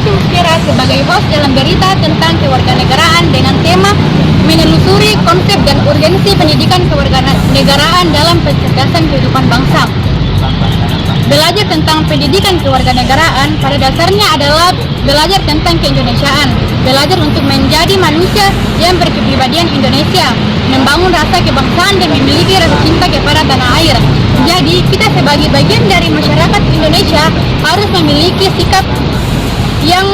Yusuf Kira sebagai host dalam berita tentang kewarganegaraan dengan tema menelusuri konsep dan urgensi pendidikan kewarganegaraan dalam pencerdasan kehidupan bangsa. Belajar tentang pendidikan kewarganegaraan pada dasarnya adalah belajar tentang keindonesiaan, belajar untuk menjadi manusia yang berkepribadian Indonesia, membangun rasa kebangsaan dan memiliki rasa cinta kepada tanah air. Jadi, kita sebagai bagian dari masyarakat Indonesia harus memiliki sikap yang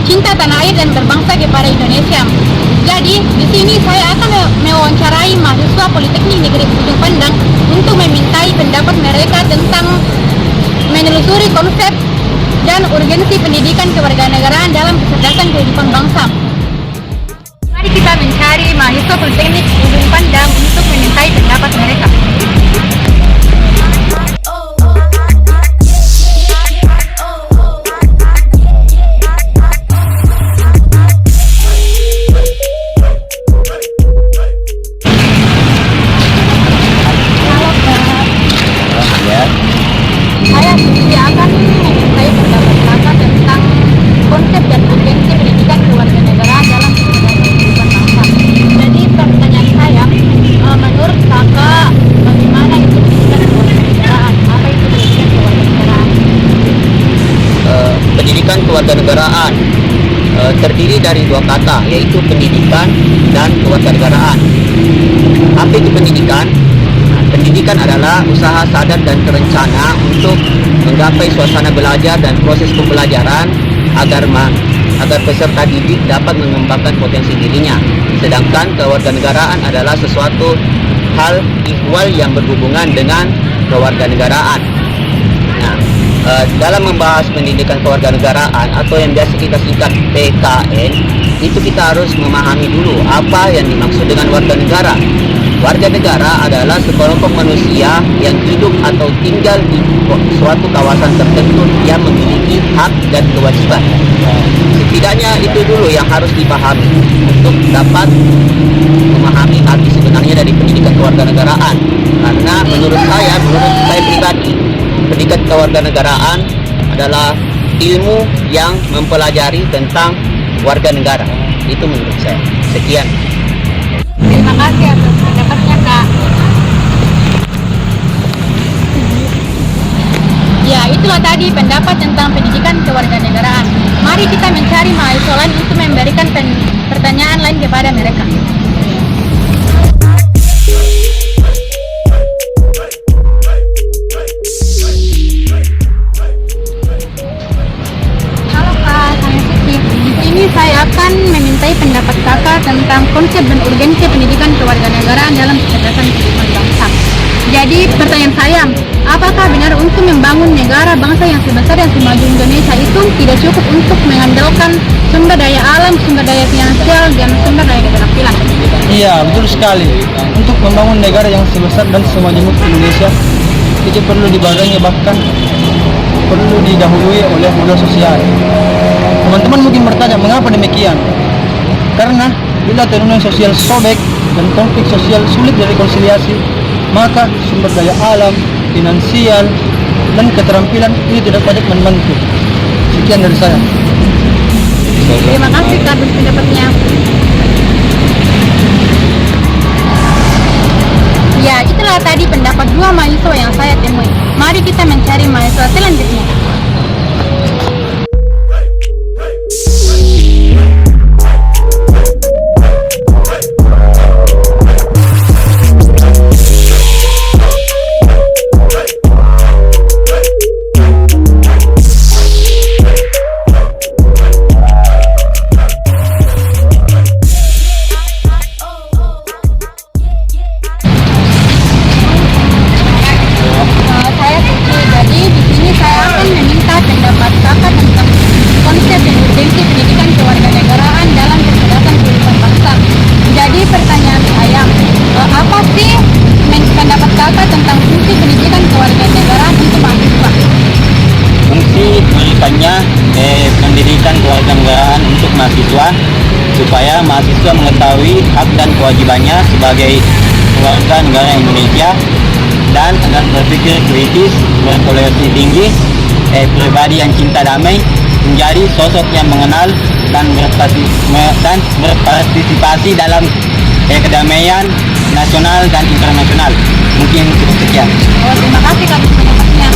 cinta tanah air dan berbangsa kepada Indonesia. Jadi, di sini saya akan mewawancarai mahasiswa Politeknik Negeri Ujung Pandang untuk memintai pendapat mereka tentang menelusuri konsep dan urgensi pendidikan kewarganegaraan dalam kecerdasan kehidupan bangsa. Mari kita mencari mahasiswa Politeknik Ujung Pandang untuk memintai pendapat mereka. Saya akan memintai pendapat kakak tentang konsep dan urgensi pendidikan kewarganegaraan dalam kecerdasan kehidupan bangsa. Jadi pertanyaan saya, menurut kakak bagaimana itu pendidikan kewarganegaraan? Apa itu pendidikan kewarganegaraan? Pendidikan kewarganegaraan terdiri dari dua kata, yaitu pendidikan dan kewarganegaraan. Apa itu pendidikan? Pendidikan adalah usaha sadar dan terencana untuk menggapai suasana belajar dan proses pembelajaran agar peserta didik dapat mengembangkan potensi dirinya. Sedangkan kewarganegaraan adalah sesuatu hal ihwal yang berhubungan dengan kewarganegaraan. Nah, dalam membahas pendidikan kewarganegaraan atau yang biasa kita singkat PKN, itu kita harus memahami dulu apa yang dimaksud dengan warga negara. Warga negara adalah sekelompok manusia yang hidup atau tinggal di suatu kawasan tertentu yang memiliki hak dan kewajiban. Setidaknya itu dulu yang harus dipahami untuk dapat memahami arti sebenarnya dari pendidikan kewarganegaraan. Karena menurut saya pribadi, pendidikan kewarganegaraan adalah ilmu yang mempelajari tentang warga negara. Itu menurut saya. Sekian. Terima kasih atas pendapatnya, Kak. Ya, itulah tadi pendapat tentang pendidikan kewarganegaraan. Mari kita mencari mahasiswa lain untuk memberikan pertanyaan lain kepada mereka. Halo Kak, saya Siti. Di sini saya akan memintai pendapat Kakak tentang konsep dan urgensi pendidikan kewarganegaraan dalam kecerdasan kehidupan bangsa. Jadi pertanyaan saya, apakah benar untuk membangun negara bangsa yang sebesar dan semaju Indonesia itu tidak cukup untuk mengandalkan sumber daya alam, sumber daya finansial, dan sumber daya keterampilan? Iya, betul sekali. Untuk membangun negara yang sebesar dan semajemuk Indonesia, itu perlu dibarengi, bahkan perlu didahului oleh modal sosial. Teman-teman mungkin bertanya, mengapa demikian? Karena bila teknologi sosial sobek dan konflik sosial sulit direkonsiliasi, maka sumber daya alam, finansial, dan keterampilan ini tidak banyak membantu. Sekian dari saya. Terima kasih Kak atas pendapatnya. Ya, itulah tadi pendapat dua mahasiswa yang saya temui. Mari kita mencari mahasiswa selanjutnya. Pendidikan kewarganegaraan untuk mahasiswa supaya mahasiswa mengetahui hak dan kewajibannya sebagai warga negara Indonesia dan berpikir kritis, bertoleransi tinggi, pribadi yang cinta damai, menjadi sosok yang mengenal dan berpartisipasi dalam kedamaian nasional dan internasional. Mungkin cukup sekian. Oh, terima kasih Kak pendapat-pendapatnya.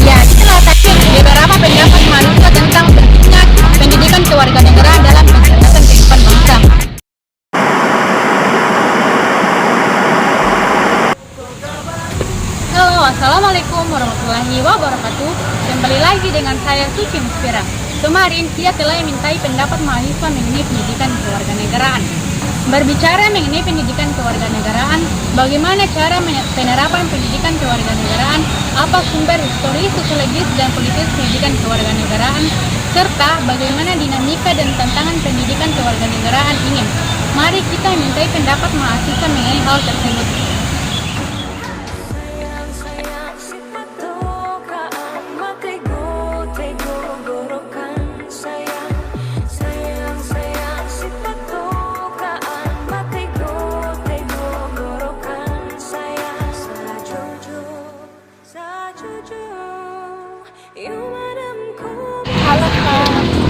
Ya, itulah tadi beberapa pendapat mahasiswa tentang pentingnya pendidikan kewarganegaraan dalam mencerdasan kehidupan bangsa. Halo, assalamualaikum warahmatullahi wabarakatuh. Kembali lagi dengan saya Suci Muspira. Kemarin kita telah memintai pendapat mahasiswa mengenai pendidikan kewarganegaraan. Berbicara mengenai pendidikan kewarganegaraan, bagaimana cara penerapan pendidikan kewarganegaraan, apa sumber historis, sosiologis, dan politis pendidikan kewarganegaraan, serta bagaimana dinamika dan tantangan pendidikan kewarganegaraan ini. Mari kita mintai pendapat mahasiswa mengenai hal tersebut.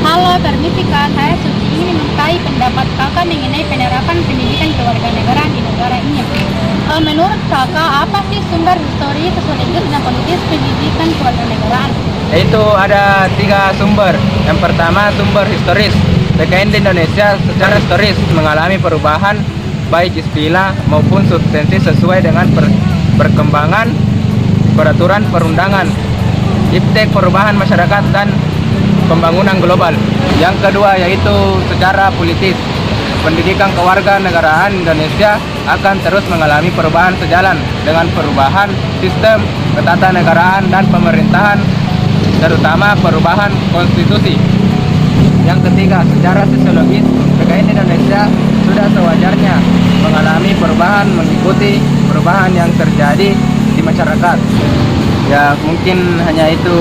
Halo, permisi Kak, saya Suci ingin memintai pendapat Kakak mengenai penerapan pendidikan kewarganegaraan di negara ini. Menurut Kakak, apa sih sumber historis, sosiologis, dan politis pendidikan kewarganegaraan? Itu ada 3 sumber. Yang pertama sumber historis. PKN di Indonesia secara historis mengalami perubahan baik istilah maupun substansi sesuai dengan perkembangan peraturan perundangan, iptek perubahan masyarakat dan pembangunan global. Yang kedua yaitu secara politis. Pendidikan kewarganegaraan Indonesia akan terus mengalami perubahan sejalan dengan perubahan sistem ketatanegaraan dan pemerintahan, terutama perubahan konstitusi. Yang ketiga, secara sosiologis, PKN Indonesia sudah sewajarnya mengalami perubahan mengikuti perubahan yang terjadi di masyarakat. Ya, mungkin hanya itu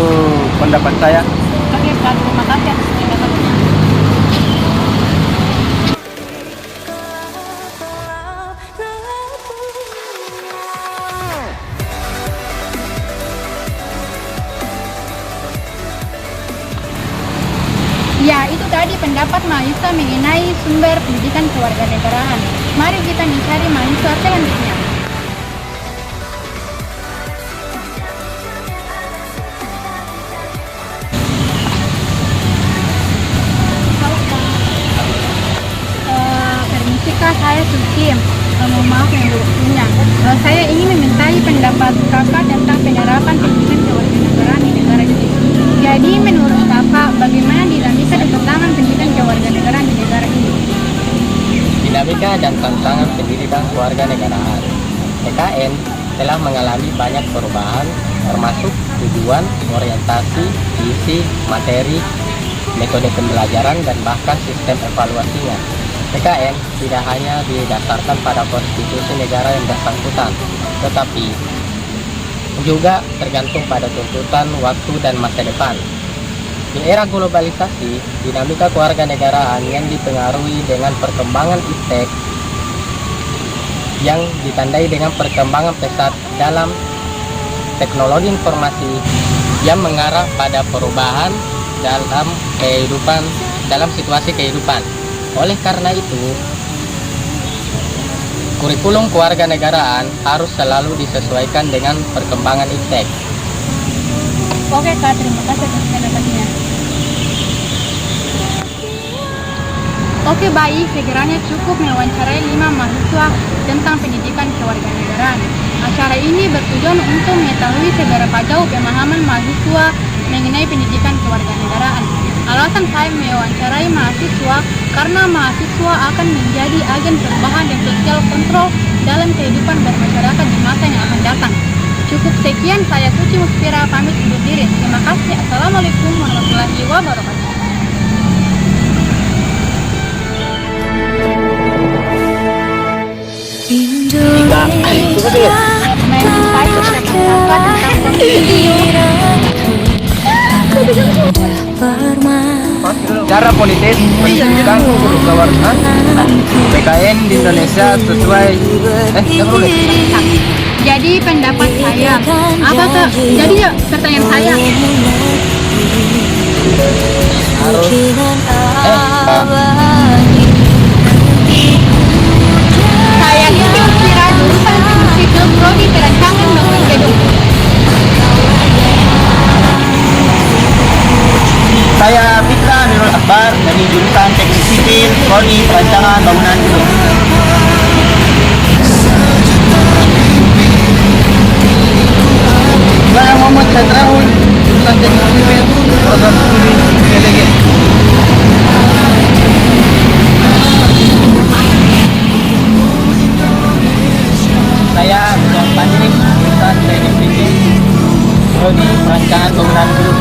pendapat saya. Oke Kak, terima kasih atas pendapatnya. Ya, itu tadi pendapat mahasiswa mengenai sumber pendidikan kewarganegaraan. Mari kita mencari mahasiswa selanjutnya. Permisi Kak, saya Suci. Mohon maaf yang berikutnya. Saya ingin memintai pendapat Kakak tentang penerapan pendidikan kewarganegaraan di negara ini. Jadi menurut Kakak, bagaimana dinamika dan tantangan pendidikan kewarganegaraan di negara ini? Dinamika dan tantangan pendidikan kewarganegaraan. PKN telah mengalami banyak perubahan, termasuk tujuan, orientasi, isi, materi, metode pembelajaran, dan bahkan sistem evaluasinya. PKN tidak hanya didasarkan pada konstitusi negara yang bersangkutan, tetapi juga tergantung pada tuntutan waktu dan masa depan. Di era globalisasi, dinamika kewarganegaraan yang dipengaruhi dengan perkembangan iptek yang ditandai dengan perkembangan pesat dalam teknologi informasi yang mengarah pada perubahan dalam situasi kehidupan. Oleh karena itu, kurikulum kewarganegaraan harus selalu disesuaikan dengan perkembangan iptek. Oke Kak, terima kasih atas pendapatnya. Oke baik, sekiranya cukup mewawancarai 5 mahasiswa tentang pendidikan kewarganegaraan. Acara ini bertujuan untuk mengetahui seberapa jauh pemahaman mahasiswa mengenai pendidikan kewarganegaraan. Alasan saya mewawancarai mahasiswa karena mahasiswa akan menjadi agen perubahan dan sosial kontrol dalam kehidupan bermasyarakat di masa yang akan datang. Cukup sekian, saya Suci Muspira pamit undur diri. Terima kasih. Assalamualaikum warahmatullahi wabarakatuh. Cara politis pendidikan kewarganegaraan PKN di Indonesia sesuai Jadi pendapat saya, jadi pertanyaan saya, dari jurusan Teknik Sipil Prodi Perancangan Bangunan Gedung. Saya Muhammad Sadrahul, jurusan Teknik Sipil, program studi PTG. Saya Abdul Pandri, jurusan Teknik Sipil, Prodi Perancangan Bangunan Gedung.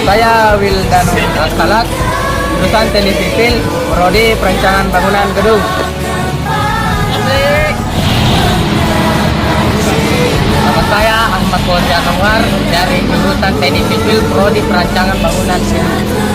Saya Wildano Salat, jurusan Teknik Sipil, Prodi Perancangan Bangunan Gedung. Nama saya Ahmad Fauzan Anwar dari jurusan Teknik Sipil, Prodi Perancangan Bangunan Gedung.